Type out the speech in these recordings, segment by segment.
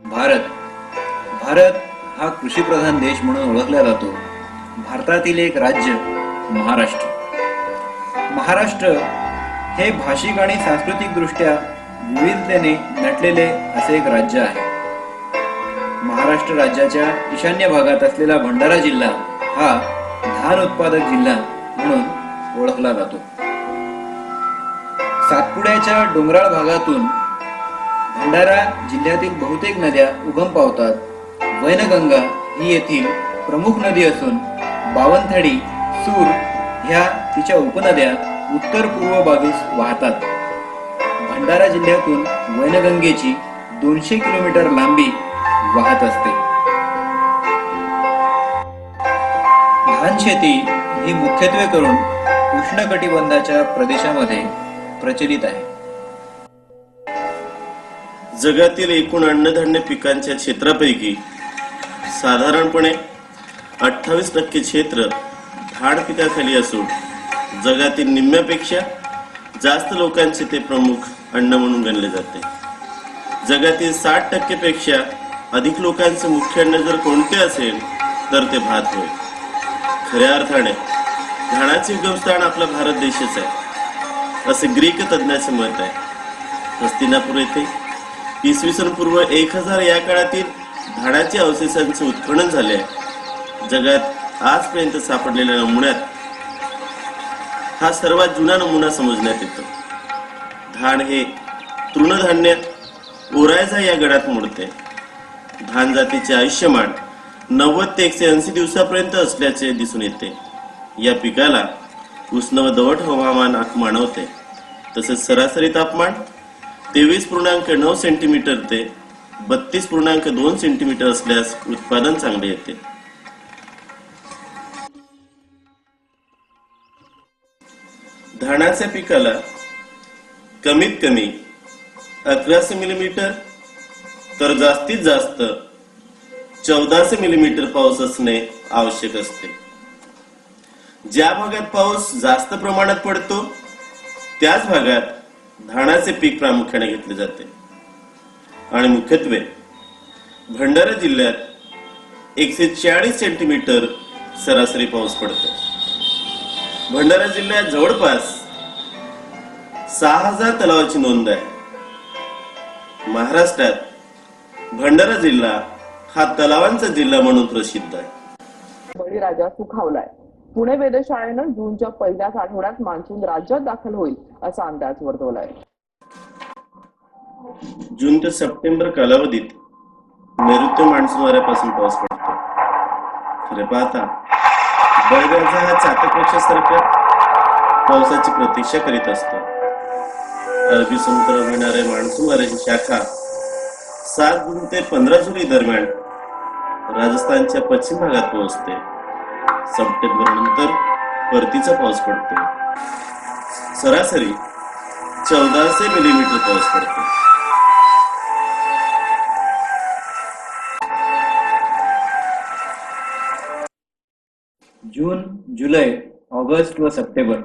भारत भारत हा कृषीप्रधान देश म्हणून ओळखला जातो. भारतातील एक राज्य महाराष्ट्र. महाराष्ट्र हे भाषिक आणि सांस्कृतिक दृष्ट्या विविधतेने नटलेले असे एक राज्य आहे. महाराष्ट्र राज्याच्या ईशान्य भागात असलेला भंडारा जिल्हा हा धान उत्पादक जिल्हा म्हणून ओळखला जातो. सातपुड्याच्या डोंगराळ भागातून भंडारा जिल्ह्यातील बहुतेक नद्या उगम पावतात. वैनगंगा ही येथील प्रमुख नदी असून बावनथडी, सूर ह्या तिच्या उपनद्या उत्तर पूर्व बाजूस वाहतात. भंडारा जिल्ह्यातून वैनगंगेची 200 किलोमीटर लांबी वाहत असते. धान शेती ही मुख्यत्वे करून उष्णकटिबंधाच्या प्रदेशामध्ये प्रचलित आहे. जगातील एकूण अन्नधान्य पिकांच्या क्षेत्रापैकी साधारणपणे 28% क्षेत्र धान पिकाखाली असून जगातील निम्म्यापेक्षा जास्त लोकांचे ते प्रमुख अन्न म्हणून गणले जाते. जगातील 60% पेक्षा अधिक लोकांचे मुख्य अन्न जर कोणते असेल तर ते भात होय. खऱ्या अर्थाने धानाचे उगमस्थान आपला भारत देशच आहे असे ग्रीक तज्ञाचे मत आहे. हस्तिनापूर येथे इसवी सन पूर्व 1000 या काळातील धानाच्या अवशेषांचे उत्खनन झाले आहे. जगात आजपर्यंत सापडलेल्या नमुन्यात हा सर्वात जुना नमुना समजण्यात येतो. धान हे तृणधान्य ओरायझा या गडात मोडते. धान जातीचे आयुष्यमान 90 ते 180 दिवसापर्यंत असल्याचे दिसून येते. या पिकाला उष्ण व दमट हवामान मानवते. तसेच सरासरी तापमान 23.9 सेंटीमीटर ते 32.2 सेंटीमीटर असल्यास उत्पादन चांगले येते. धानाच्या पिकाला कमीत कमी 1100 मिलीमीटर तर जास्तीत जास्त 1400 मिलीमीटर पाऊस असणे आवश्यक असते. ज्या भागात पाऊस जास्त प्रमाणात पडतो त्याच भागात धानाचे पीक प्रामुख्याने घेतले जाते. आणि मुख्यत्वे भंडारा जिल्ह्यात 140 सेंटीमीटर सरासरी पाऊस पडतो. भंडारा जिल्ह्यात जवळपास 6000 तलावाची नोंद आहे. महाराष्ट्रात भंडारा जिल्हा हा तलावांचा जिल्हा म्हणून प्रसिद्ध आहे. बळीराजा सुखावलाय. पुणे वेधशाळेनं जूनच्या पहिल्याच आठवड्यात मान्सून राज्यात दाखल होईल असा अंदाज वर्तवलाय. जून ते सप्टेंबर कालावधीत नैऋत्य मान्सून वाऱ्यापासून पाऊस पडतो. खरे पाहता बळीराजा हा चातक पक्षासारख्या पावसाची प्रतीक्षा करीत असतो. अरबी समुद्रावर येणाऱ्या मान्सून वाऱ्याची शाखा 7 जून ते 15 जुलै दरम्यान राजस्थानच्या पश्चिम भागात पोहोचते. सप्टेंबर नंतर परतीचा पाऊस पडतो. सरासरी 1400 मिलीमीटर पाऊस पडतो. जून, जुलै, ऑगस्ट व सप्टेंबर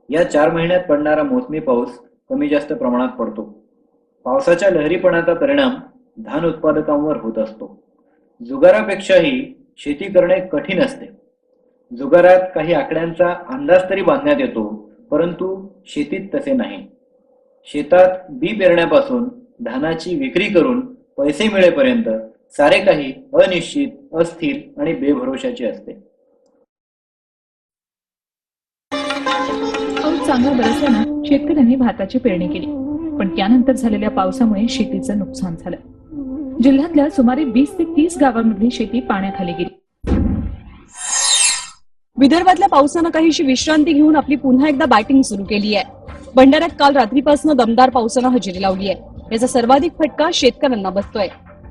या 4 महिन्यात पडणारा मोसमी पाऊस कमी जास्त प्रमाणात पडतो. पावसाच्या लहरीपणाचा परिणाम धान उत्पादकांवर होत असतो. जुगारापेक्षाही शेती करणे कठीण असते. जुगारात काही आकड्यांचा अंदाज तरी बांधण्यात येतो, परंतु शेतीत तसे नाही. शेतात बी पेरण्यापासून धानाची विक्री करून पैसे मिळेपर्यंत सारे काही अनिश्चित, अस्थिर आणि बेभरोशाचे असते. पाऊस चांगला बरसल्यानं शेतकऱ्यांनी भाताची पेरणी केली, पण त्यानंतर झालेल्या पावसामुळे शेतीचं नुकसान झालं. जिल्ह्यातल्या सुमारे 20 ते 30 गावांमधली शेती पाण्याखाली गेली. विदर्भातल्या पावसानं काहीशी विश्रांती घेऊन आपली पुन्हा एकदा बॅटिंग सुरू केली आहे. भंडाऱ्यात काल रात्रीपासून दमदार पावसानं हजेरी लावली आहे. याचा सर्वाधिक फटका शेतकऱ्यांना बसतोय.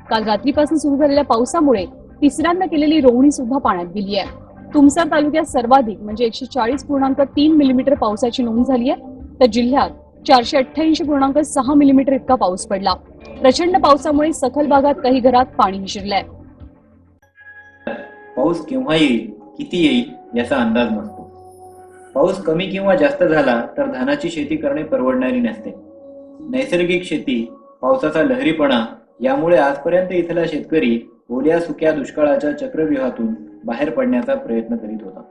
काल रात्रीपासून सुरू झालेल्या पावसामुळे तिसऱ्यांदा केलेली रोवणी सुद्धा पाण्यात गेली आहे. तुमसर तालुक्यात सर्वाधिक म्हणजे 140.3 मिलीमीटर पावसाची नोंद झाली आहे, तर जिल्ह्यात 488.6 मिलीमीटर इतका पाऊस पडला. प्रचंड पावसामुळे सखल भागात काही घरात पाणी शिरलंय. पाऊस केव्हा येईल, किती येईल याचा अंदाज नसतो. पाऊस कमी किंवा जास्त झाला तर धानाची शेती करणे परवडणारी नसते. नैसर्गिक शेती, पावसाचा लहरीपणा यामुळे आजपर्यंत इथला शेतकरी ओल्या सुक्या दुष्काळाच्या चक्रव्यूहातून बाहेर पडण्याचा प्रयत्न करीत होता.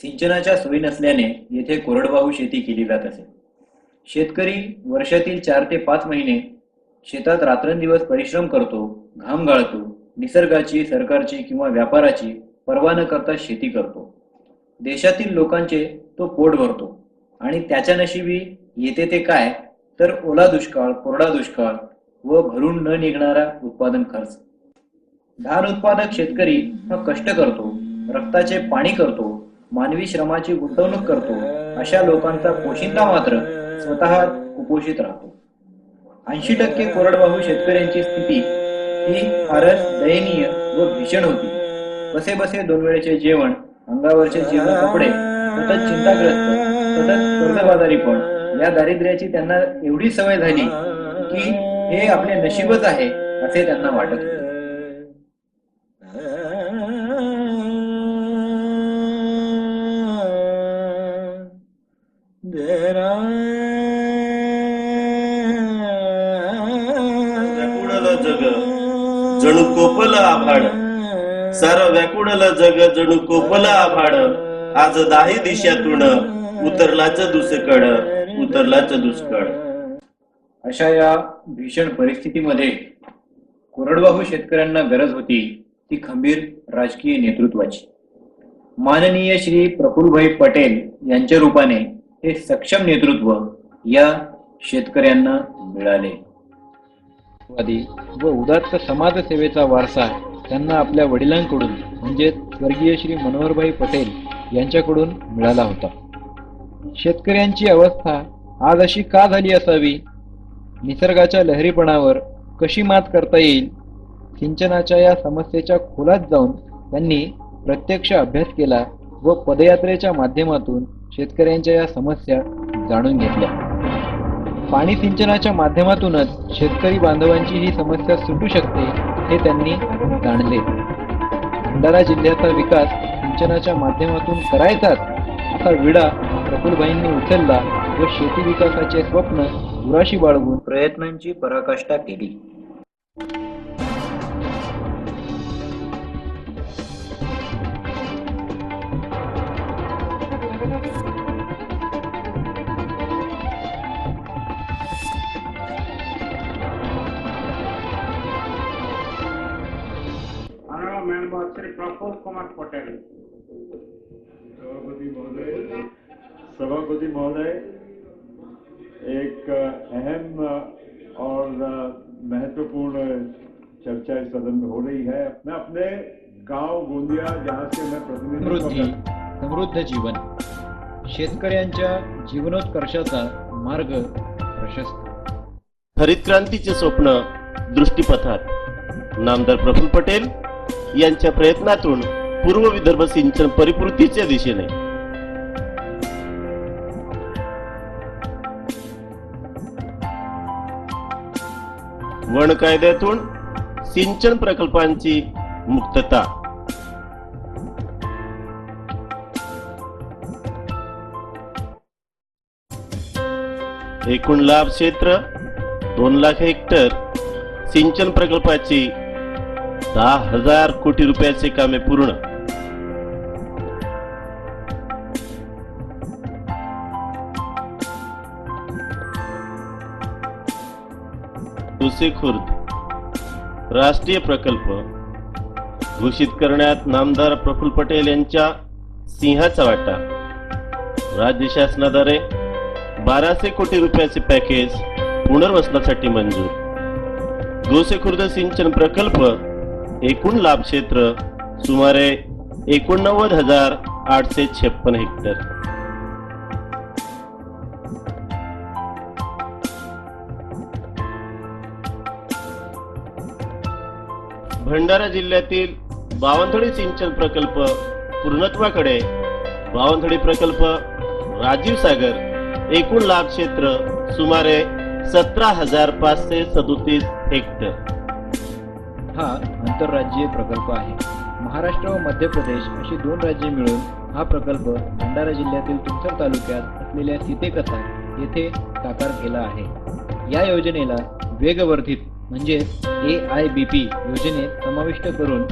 सिंचनाच्या सोयी नसल्याने येथे कोरडवाहू शेती केली जात असे. शेतकरी वर्षातील 4 ते 5 महिने शेतात रात्रंदिवस परिश्रम करतो, घाम गाळतो, निसर्गाची, सरकारची किंवा व्यापाराची पर्वा न करता शेती करतो. देशातील लोकांचे तो पोट भरतो आणि त्याच्या नशिबी येते ते काय तर ओला दुष्काळ, कोरडा दुष्काळ व भरून न निघणारा उत्पादन खर्च. धान उत्पादक शेतकरी हा कष्ट करतो, रक्ताचे पाणी करतो, मानवी श्रमाची गुंतवणूक करतो. अशा लोकांचा पोशिंदा मात्र स्वतः कुपोषित राहतो. 80% कोरडवाहू शेतकऱ्यांची स्थिती ही फारच दयनीय व भीषण होती. बसे बसे 2 वेळेचे जेवण, अंगावरचे जीर्ण कपडे, सतत चिंताग्रस्त, सतत कर्जबाजारीपण या दारिद्र्याची त्यांना एवढी सवय झाली की हे आपले नशीबच आहे असे त्यांना वाटत होते. व्याकुळलं जग जणू कोपलं आभाळ, सारं व्याकुळलं जग जणू कोपलं आभाळ. आज 10 दिशातून उतरलाच दुसकड, उतरलाच दुष्काळ. अशा या भीषण परिस्थितीमध्ये कोरडवाहू शेतकऱ्यांना गरज होती ती खंबीर राजकीय नेतृत्वाची. माननीय श्री प्रफुल्लभाई पटेल यांच्या रूपाने हे सक्षम नेतृत्व या शेतकऱ्यांना मिळाले. व उदात्त समाजसेवेचा वारसा त्यांना आपल्या वडिलांकडून म्हणजे स्वर्गीय श्री मनोहरभाई पटेल यांच्याकडून मिळाला होता. शेतकऱ्यांची अवस्था आज अशी का झाली असावी? निसर्गाच्या लहरीपणावर कशी मात करता येईल? सिंचनाच्या या समस्येच्या खोलात जाऊन त्यांनी प्रत्यक्ष अभ्यास केला व पदयात्रेच्या माध्यमातून शेतकऱ्यांच्या या समस्या जाणून घेतल्या. पाणी सिंचनाच्या माध्यमातूनच शेतकरी बांधवांची ही समस्या सुटू शकते हे त्यांनी जाणले. भंडारा जिल्ह्याचा विकास सिंचनाच्या माध्यमातून करायचाच असा विडा प्रफुल्लभाईंनी उचलला व शेती विकासाचे स्वप्न दुराशी बाळगून प्रयत्नांची पराकाष्ठा केली. मेंबर श्री प्रफुल्ल कुमार पटेल. सभापति महोदय, एक अहम और महत्वपूर्ण चर्चा इस सदन में हो रही है. मैं अपने गांव गोंदिया जहां से मैं समृद्धी, समृद्ध जीवन, शेतकऱ्यांच्या जीवनोत्कर्षाचा मार्ग प्रशस्त. हरित क्रांतीचे स्वप्न दृष्टीपथात. नामदार प्रफुल्ल पटेल यांच्या प्रयत्नातून पूर्व विदर्भ सिंचन परिपूर्तीच्या दिशेने. वन कायद्यातून सिंचन प्रकल्पांची मुक्तता. एकूण लाभ क्षेत्र 2 लाख हेक्टर. सिंचन प्रकल्पाची 10,000 कोटी रुपयाचे कामे पूर्ण. खुर्द राष्ट्रीय प्रकल्प घोषित करण्यात नामदार प्रफुल्ल पटेल यांच्या सिंहाचा वाटा. राज्य शासनाद्वारे 1200 कोटी रुपयाचे पॅकेज पुनर्वसनासाठी मंजूर. गोसेखुर्द सिंचन प्रकल्प एकूण लाभ क्षेत्र सुमारे 89,856 हेक्टर. भंडारा जिल्ह्यातील बावनथडी सिंचन प्रकल्प पूर्णत्वाकडे. बावनथडी प्रकल्प राजीव सागर एकूण लाभ क्षेत्र सुमारे 17,537 हेक्टर. हा आंतरराज्यीय प्रकल्प आहे. महाराष्ट्र व मध्य प्रदेश अशी 2 राज्ये मिळून हा प्रकल्प भंडारा जिल्ह्यातील तुमसर तालुक्यात असलेल्या सीतेकसा येथे साकार केला आहे. या योजनेला वेगवर्धित म्हणजे AIBP योजनेत समाविष्ट करून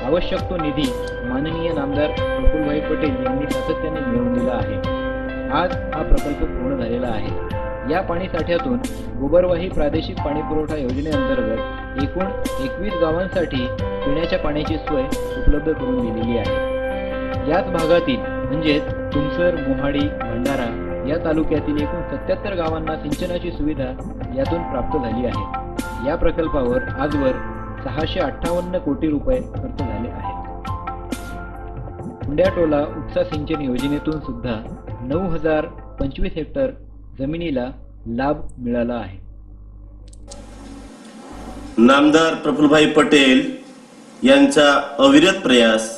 आवश्यक तो निधी माननीय नामदार प्रफुल्लभाई पटेल यांनी सातत्याने मिळवून दिला आहे. आज हा प्रकल्प पूर्ण झालेला आहे. या पाणी साठ्यातून गोबरवाही प्रादेशिक पाणी पुरवठा योजनेअंतर्गत एकूण 21 गावांसाठी पिण्याच्या पाण्याची सोय उपलब्ध करून दिलेली आहे. याच भागातील म्हणजेच तुमसर, मोहाडी, भंडारा या तालुक्यातील एकूण 77 गावांना सिंचनाची सुविधा यातून प्राप्त झाली आहे. या प्रकल्पावर आजवर 658 कोटी रुपये खर्च झाले आहेत. हुंड्याटोला उपसा सिंचन योजनेतून सुद्धा 9,025 हेक्टर जमिनीला लाभ मिळाला आहे. नामदार प्रफुल्लभाई पटेल यांचा अविरत प्रयास,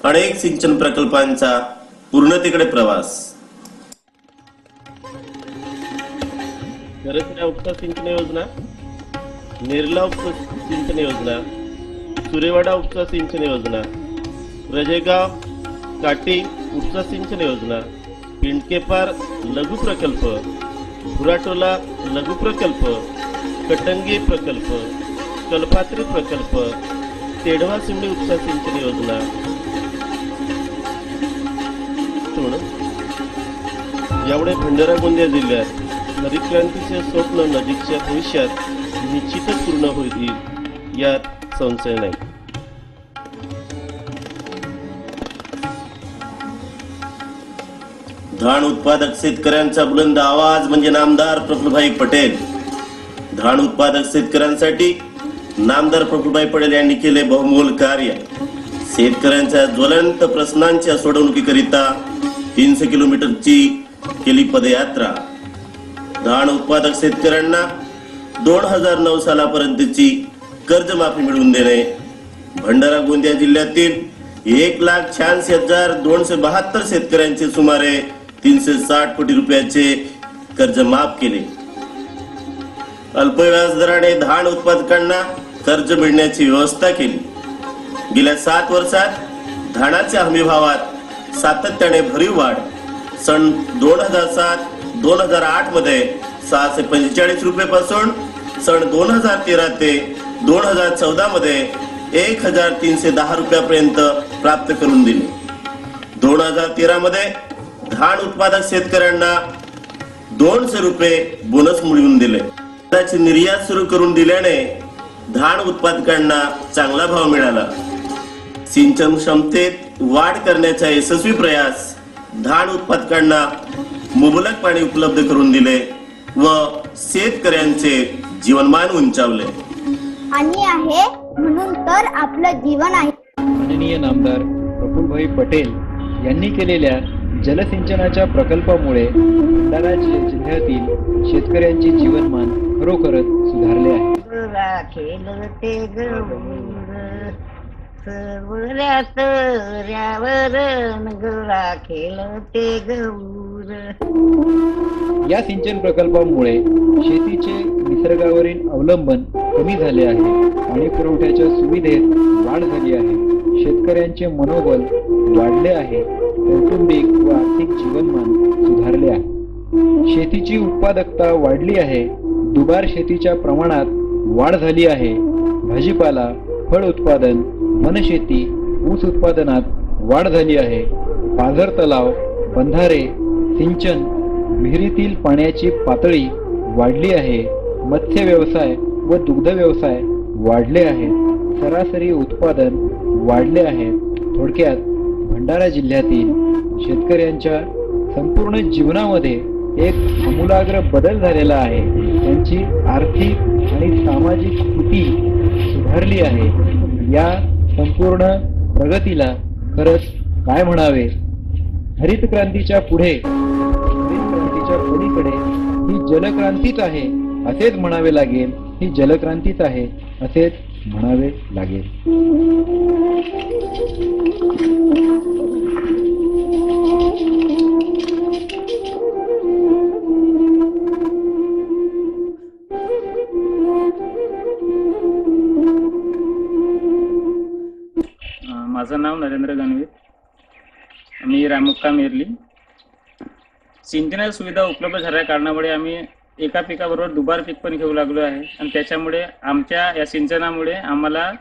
अनेक सिंचन प्रकल्पांचा पूर्णतेकडे प्रवास. करसऱ्या उपसा सिंचन योजना, नेरला उपसा सिंचन योजना, सुरेवाडा उपसा सिंचन योजना, रजेगाव काटी उपसा सिंचन योजना, पिंडकेपार लघु प्रकल्प, भुराटोला लघु प्रकल्प, कटंगे प्रकल्प, कल्पात्री प्रकल्प, तेढवा सिमणी उपसा सिंचन योजना. यामुळे भंडारा गोंदिया जिल्ह्यात हरित क्रांतीचे स्वप्न नजीकच्या भविष्यात निश्चितच पूर्ण होईल यात संशय नाही. धान उत्पादक शेतकऱ्यांचा बुलंद आवाज म्हणजे नामदार प्रफुल्लभाई पटेल. धान उत्पादक शेतकऱ्यांसाठी नामदार प्रफुल्लभाई पटेल यांनी केले बहुमोल कार्य. शेतकऱ्यांच्या ज्वलंत प्रश्नांच्या सोडवणुकीकरिता 300 किलोमीटरची केली पदयात्रा. धान उत्पादक शेतकऱ्यांना 2009 सालापर्यंतची कर्जमाफी मिळवून देणे. भंडारा गोंदिया जिल्ह्यातील 1,86,272 शेतकऱ्यांचे सुमारे 360 कोटी रुपयाचे कर्ज माफ केले. अल्प व्याजदराने धान उत्पादकांना कर्ज मिळण्याची व्यवस्था केली. गेल्या 7 वर्षात धानाच्या हमीभावात सातत्याने भरीव वाढ. सन 2007-2008 मध्ये 645 रुपये पासून सन 2013 ते 2014 मध्ये 1,310 रुपयापर्यंत प्राप्त करून दिले. 2013 मध्ये धान उत्पादक शेतकऱ्यांना 200 रुपये बोनस मिळवून दिले. त्याची निर्यात सुरू करून दिल्याने धान उत्पादकांना चांगला भाव मिळाला. सिंचन क्षमतेत वाढ करण्याचा यशस्वी प्रयास. धान उत्पादकांना मुबलक पाणी उपलब्ध करून दिले व शेतकऱ्यांचे जीवनमान उंचावले. आणि आहे म्हणून तर आपलं जीवन आहे. माननीय नामदार प्रफुल्लभाई पटेल यांनी केलेल्या जलसिंचनाच्या प्रकल्पामुळे भंडारा जिल्ह्यातील शेतकऱ्यांचे जीवनमान खरोखरच सुधारले आहे. या सिंचन प्रकल्पामुळे शेतीचे निसर्गावरील अवलंबन कमी झाले आहे. पाणी पुरवठ्याच्या सुविधेत वाढ झाली आहे. शेतकऱ्यांचे मनोबल वाढले आहे. कौटुंबिक व आर्थिक जीवनमान सुधारले आहे. शेतीची उत्पादकता वाढली आहे. दुबार शेतीच्या प्रमाणात वाढ झाली आहे. भाजीपाला, फळ उत्पादन, वनशेती, ऊस उत्पादनात वाढ झाली आहे. पाझर तलाव, बंधारे, सिंचन, विहिरीतील पाण्याची पातळी वाढली आहे. मत्स्य व्यवसाय व दुग्ध व्यवसाय वाढले आहेत. सरासरी उत्पादन वाढले आहे. थोडक्यात भंडारा जिल्ह्यातील शेतकऱ्यांच्या संपूर्ण जीवनामध्ये एक आमूलाग्र बदल झालेला आहे. त्यांची आर्थिक आणि सामाजिक स्थिती सुधारली आहे. या संपूर्ण प्रगतीला खरंच काय म्हणावे, हरित क्रांतीच्या पुढे, हरित क्रांतीच्या पलीकडे ही जलक्रांतीच आहे असेच म्हणावे लागेल. ही जलक्रांतीच आहे असेच म्हणावे लागेल. माझं नाव नरेंद्र गणवीर. मी मुक्काम एरली. सिंचनाची सुविधा उपलब्ध झाल्या कारणामुळे आम्ही एका पिकाबरोबर दुबार पीक पण घेऊ लागलो आहे आणि त्याच्यामुळे आमच्या या सिंचनामुळे आम्हाला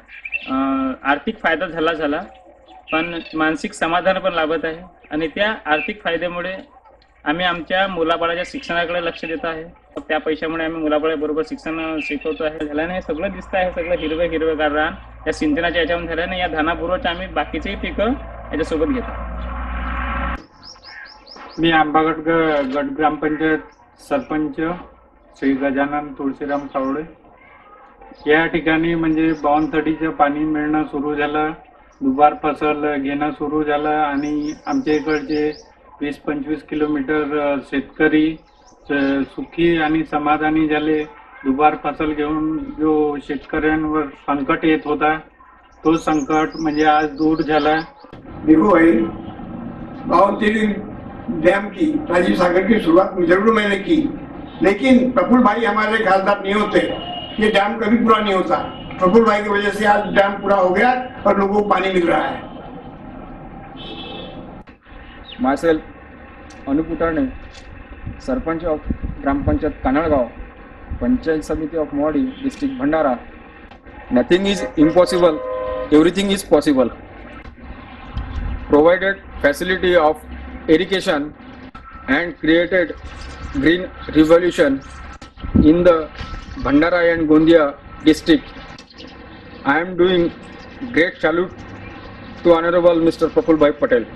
आर्थिक फायदा झाला पण मानसिक समाधान पण लाभत आहे. आणि त्या आर्थिक फायद्यामुळे आम्ही आमच्या मुलाबाळाच्या शिक्षणाकडे लक्ष देत आहे. त्या पैशामुळे आम्ही मुलाबाळाबरोबर शिक्षण शिकवतो आहे. झाल्याने सगळं दिसतं आहे, सगळं हिरवं रान या सिंचनाच्या याच्यावर झाल्याने या धानापूर्वच आम्ही बाकीचेही पिकं याच्यासोबत घेतो. मी आंबागड गट ग्रामपंचायत सरपंच श्री गजानन तुळशीराम सावळे. या ठिकाणी म्हणजे बावनथडीचं पाणी मिळणं सुरू झालं, दुबार फसल घेणं सुरू झालं आणि आमच्या इकडचे 20-25 किलोमीटर शेतकरी सुखी आणि समाधानी झाले. दुबार फसल घेऊन जो शेतकऱ्यांवर संकट येत होता तो संकट म्हणजे आज दूर झाला. देखो भाई, बावनथडी डैम की राजीव सागर की शुरुआत जरूर मैंने की, लेकिन प्रफुल्ल भाई हमारे ख्यालदार नहीं होते ये डैम कभी पूरा नहीं होता. प्रफुल्ल भाई की वजह से आज डैम पूरा हो गया और लोगों को पानी मिल रहा है. मायसेल्फ अनुप उटाणे, सरपंच ऑफ ग्रामपंचायत कानडगाव, पंचायत समिती of Mohadi, district Bhandara. Nothing is impossible, everything is possible. Provided facility of irrigation and created green revolution in the Bhandara and Gondia district. I am doing great salute to Honorable Mr. Praful Bhai Patel.